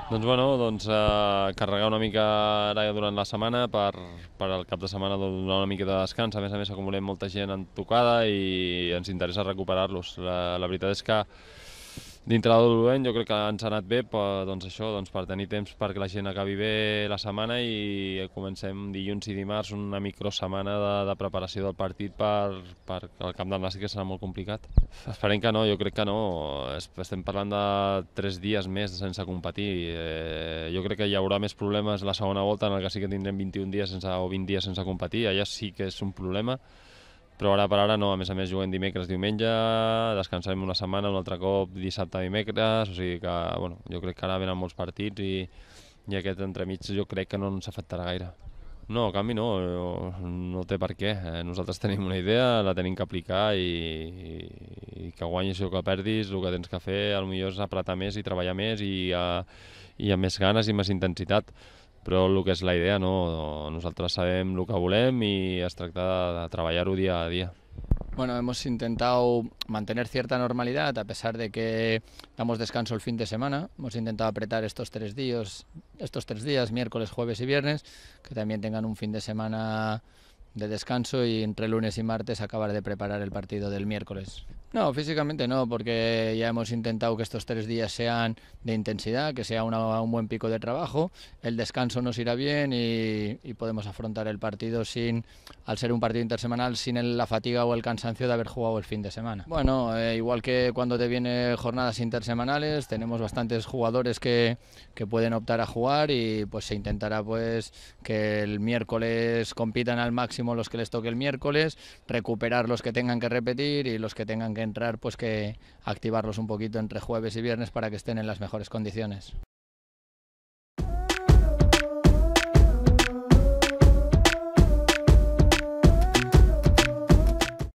Carregar una mica ara durant la setmana per al cap de setmana donar una mica de descans. A més, acumulem molta gent en tocada i ens interessa recuperar-los. La veritat és que dintre del dolent jo crec que ens ha anat bé per tenir temps perquè la gent acabi bé la setmana i comencem dilluns i dimarts una microsetmana de preparació del partit per el camp del Nàstic, que serà molt complicat. Esperem que no, jo crec que no. Estem parlant de 3 dies més sense competir. Jo crec que hi haurà més problemes la segona volta, en el que sí que tindrem 21 dies o 20 dies sense competir. Allà sí que és un problema, però ara per ara no. A més, juguem dimecres, diumenge, descansarem una setmana, un altre cop dissabte, dimecres, o sigui que jo crec que ara venen molts partits i aquest entremig jo crec que no ens afectarà gaire. No, a canvi no té per què. Nosaltres tenim una idea, la tenim que aplicar i que guanyis o que perdis, el que tens que fer potser és apretar més i treballar més i amb més ganes i més intensitat. Però el que és la idea, no. Nosaltres sabem el que volem i es tracta de treballar-ho dia a dia. Bueno, hemos intentado mantener cierta normalidad a pesar de que damos descanso el fin de semana. Hemos intentado apretar estos tres días, miércoles, jueves y viernes, que también tengan un fin de semana de descanso y entre lunes y martes acabar de preparar el partido del miércoles. No, físicamente no, porque ya hemos intentado que estos 3 días sean de intensidad, que sea un buen pico de trabajo. El descanso nos irá bien y podemos afrontar el partido al ser un partido intersemanal, sin la fatiga o el cansancio de haber jugado el fin de semana. Bueno, igual que cuando te vienen jornadas intersemanales, tenemos bastantes jugadores que pueden optar a jugar y pues se intentará pues que el miércoles compitan al máximo los que les toque el miércoles, recuperar los que tengan que repetir y los que tengan que entrar pues que activarlos un poquito entre jueves y viernes para que estén en las mejores condiciones.